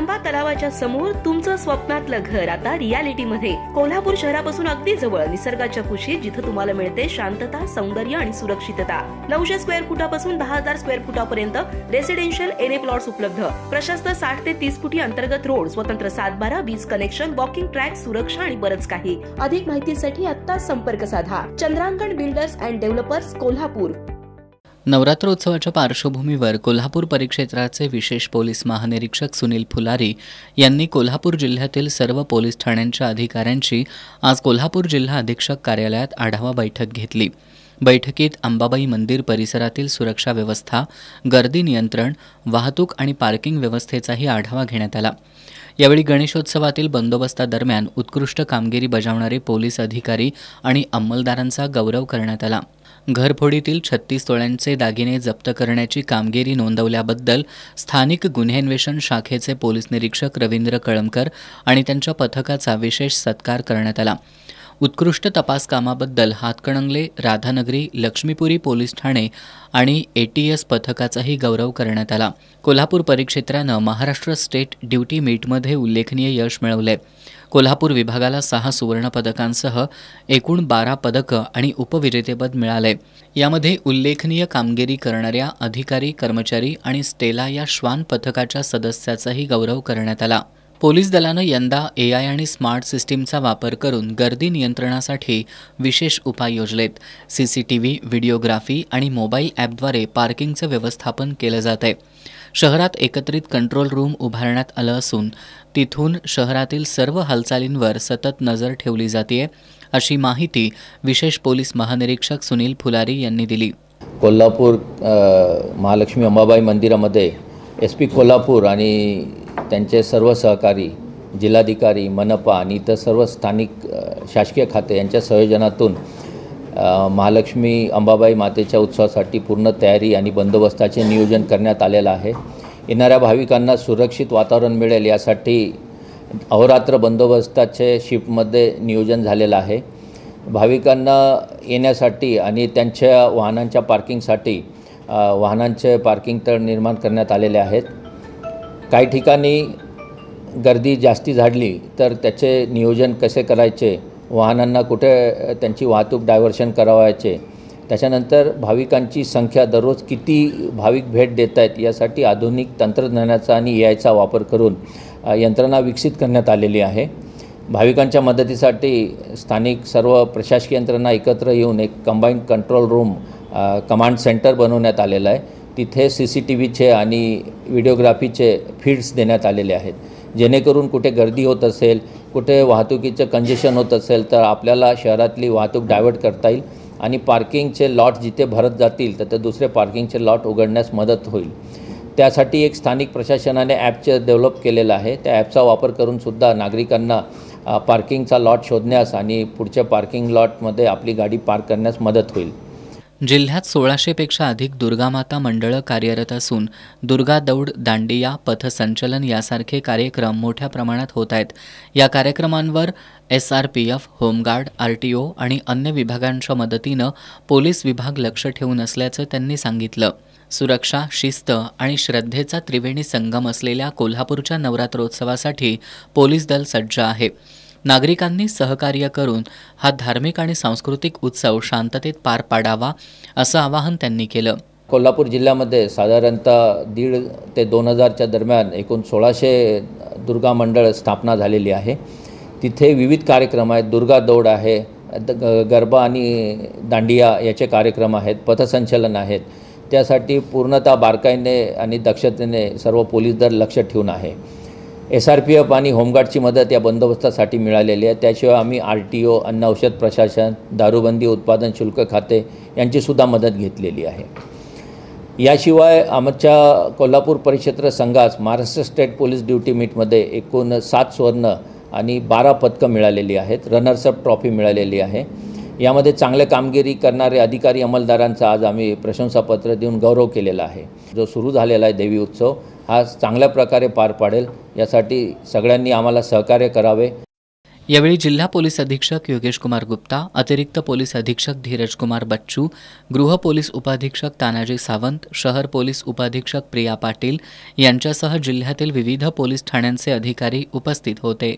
कळंबा तलावाच्या समोर तुमचं स्वप्नातलं घर आता रियालिटीमध्ये। कोल्हापूर शहरापासून अगदी जवळ, निसर्गाच्या कुशीत, जिथे तुम्हाला मिळते शांतता, सौंदर्य आणि सुरक्षितता। 900 स्क्वेअर फुटापासून 10,000 स्क्वेअर फुटापर्यंत रेसिडेन्शियल एनए प्लॉट्स उपलब्ध। प्रशस्त 60 ते 30 फुटी अंतर्गत रोड, स्वतंत्र 7/12 वीज कनेक्शन, वॉकिंग ट्रॅक, सुरक्षा आणि बरंच काही। अधिक माहितीसाठी आता संपर्क साधा। चंद्रांकन बिल्डर्स अँड डेव्हलपर्स, कोल्हापूर। नवरात्रोत्सवाच्या पार्श्वभूमीवर कोल्हापूर परिक्षेत्राचे विशेष पोलीस महानिरीक्षक सुनील फुलारी यांनी कोल्हापूर जिल्ह्यातील सर्व पोलीस ठाण्यांच्या अधिकाऱ्यांची आज कोल्हापूर जिल्हा अधीक्षक कार्यालयात आढावा बैठक घेतली। बैठकीत अंबाबाई मंदिर परिसरातील सुरक्षा व्यवस्था, गर्दी नियंत्रण, वाहतूक आणि पार्किंग व्यवस्थेचाही आढावा घेण्यात आला। यावेळी गणेशोत्सवातील बंदोबस्तादरम्यान उत्कृष्ट कामगिरी बजावणारे पोलीस अधिकारी आणि अंमलदारांचा गौरव करण्यात आला। घरफोडीतील 36 तोळ्यांचे दागिने जप्त करण्याची कामगिरी नोंदवल्याबद्दल स्थानिक गुन्हेन्वेषण शाखेचे पोलीस निरीक्षक रवींद्र कळमकर आणि त्यांच्या पथकाचा विशेष सत्कार करण्यात आला। उत्कृष्ट तपास कामाबद्दल हातकणंगले, राधानगरी, लक्ष्मीपुरी पोलीस ठाणे आणि ATS पथकाचाही गौरव करण्यात आला। कोल्हापूर परिक्षेत्रानं महाराष्ट्र स्टेट ड्युटी मीटमध्ये उल्लेखनीय यश मिळवले। कोल्हापूर विभागाला 6 सुवर्ण पदकांसह एकूण 12 पदकं आणि उपविजेतेपद मिळाले। यामध्ये उल्लेखनीय कामगिरी करणाऱ्या अधिकारी, कर्मचारी आणि स्टेला या श्वान पथकाच्या सदस्याचाही गौरव करण्यात आला। पोलीस दलानं यंदा AI आणि स्मार्ट सिस्टीमचा वापर करून गर्दी नियंत्रणासाठी विशेष उपाय योजलेत। CCTV, व्हिडिओग्राफी आणि मोबाईल ॲपद्वारे पार्किंगचं व्यवस्थापन केलं जात आहे। शहरात एकत्रित कंट्रोल रूम उभारण्यात आलं असून तिथून शहरातील सर्व हालचालींवर सतत नजर ठेवली जाते, अशी माहिती विशेष पोलीस महानिरीक्षक सुनील फुलारी यांनी दिली। कोल्हापूर महालक्ष्मी अंबाबाई मंदिरामध्ये SP कोल्हापूर आणि त्यांचे सर्व सहकारी, जिल्हाधिकारी, मनपा आणि इतर सर्व स्थानिक शासकीय खाते यांच्या संयोजनातून महालक्ष्मी अंबाबाई मातेच्या उत्सवासाठी पूर्ण तयारी आणि बंदोबस्ताचे नियोजन करण्यात आलेलं आहे। येणाऱ्या भाविकांना सुरक्षित वातावरण मिळेल यासाठी अहोरात्र बंदोबस्ताचे शिफ्टमध्ये नियोजन झालेलं आहे। भाविकांना येण्यासाठी आणि त्यांच्या वाहनांच्या पार्किंगसाठी वाहनांचे पार्किंग तळ निर्माण करण्यात आलेले आहेत। काही ठिकाणी गर्दी जास्ती झाली तर त्याचे नियोजन कसे करायचे, वाहनांना कुठे त्यांची वाहतूक डायव्हर्शन करावायचे, त्याच्यानंतर भाविकांची संख्या दररोज किती भाविक भेट देत आहेत यासाठी आधुनिक तंत्रज्ञानाचा आणि AIचा वापर करून यंत्रणा विकसित करण्यात आलेली आहे। भाविकांच्या मदतीसाठी स्थानिक सर्व प्रशासकीय यंत्रणा एकत्र येऊन एक combined control room command centre बनवण्यात आलेलं आहे। तिथे CCTVचे आणि व्हिडिओग्राफीचे फीड्स देण्यात आलेले आहेत, जेणेकरून कुठे गर्दी होत असेल, कुठे वाहतुकीचं कंजेशन होत असेल तर आपल्याला शहरातली वाहतूक डायव्हर्ट करता येईल आणि पार्किंगचे लॉट जिथे भरत जातील तर ते दुसरे पार्किंगचे लॉट उघडण्यास मदत होईल। त्यासाठी एक स्थानिक प्रशासनाने ॲपचे डेव्हलप केलेलं आहे। त्या ॲपचा वापर करून सुद्धा नागरिकांना पार्किंगचा लॉट शोधण्यास आणि पुढच्या पार्किंग लॉटमध्ये आपली गाडी पार्क करण्यास मदत होईल। जिल्ह्यात 1600 पेक्षा अधिक दुर्गामाता मंडळं कार्यरत असून दुर्गा दौड, दांडिया, पथसंचलन यासारखे कार्यक्रम मोठ्या प्रमाणात होत आहेत। या कार्यक्रमांवर SRPF, होमगार्ड, RTO आणि अन्य विभागांच्या मदतीनं पोलीस विभाग लक्ष ठेवून असल्याचं त्यांनी सांगितलं। सुरक्षा, शिस्त आणि श्रद्धेचा त्रिवेणी संगम असलेल्या कोल्हापूरच्या नवरात्रोत्सवासाठी पोलीस दल सज्ज आहे। नागरिकांनी सहकार्य करून हा धार्मिक आणि सांस्कृतिक उत्सव शांततेत पार पाडावा, असं आवाहन त्यांनी केलं। कोल्हापूर जिल्ह्यामध्ये साधारणतः 1,500 ते 2,000च्या दरम्यान एकूण 1600 दुर्गा मंडळ स्थापना झालेली आहे। तिथे विविध कार्यक्रम आहेत, दुर्गा दौड आहे, गरबा आणि दांडिया याचे कार्यक्रम आहेत, पथसंचलन आहेत। त्यासाठी पूर्णतः बारकाईने आणि दक्षतेने सर्व पोलीस दल लक्ष ठेवून आहे। SRPF आणि होमगार्डची मदत या बंदोबस्तासाठी मिळालेली आहे। त्याशिवाय आम्ही RTO, अन्न औषध प्रशासन, दारूबंदी उत्पादन शुल्क खाते यांचीसुद्धा मदत घेतलेली आहे। याशिवाय आमच्या कोल्हापूर परिक्षेत्र संघास महाराष्ट्र स्टेट पोलीस ड्युटी मीटमध्ये एकूण 7 सुवर्ण आणि 12 पदकं मिळालेली आहेत। रनर्सअप ट्रॉफी मिळालेली आहे। यामध्ये चांगले कामगिरी करणारे अधिकारी अंमलदारांचा आज आम्ही प्रशंसापत्र देऊन गौरव केलेला आहे। जो सुरू झालेला आहे देवी उत्सव हा चांगल्या प्रकारे पार पाडेल यासाठी सगळ्यांनी आम्हाला सहकार्य करावे। यावेळी जिल्हा पोलीस अधीक्षक योगेश कुमार गुप्ता, अतिरिक्त पोलीस अधीक्षक धीरज कुमार बच्चू, गृह पोलीस उपाधीक्षक तानाजी सावंत, शहर पोलीस उपाधीक्षक प्रिया पाटील यांच्यासह जिल्ह्यातील विविध पोलीस ठाण्यांचे अधिकारी उपस्थित होते.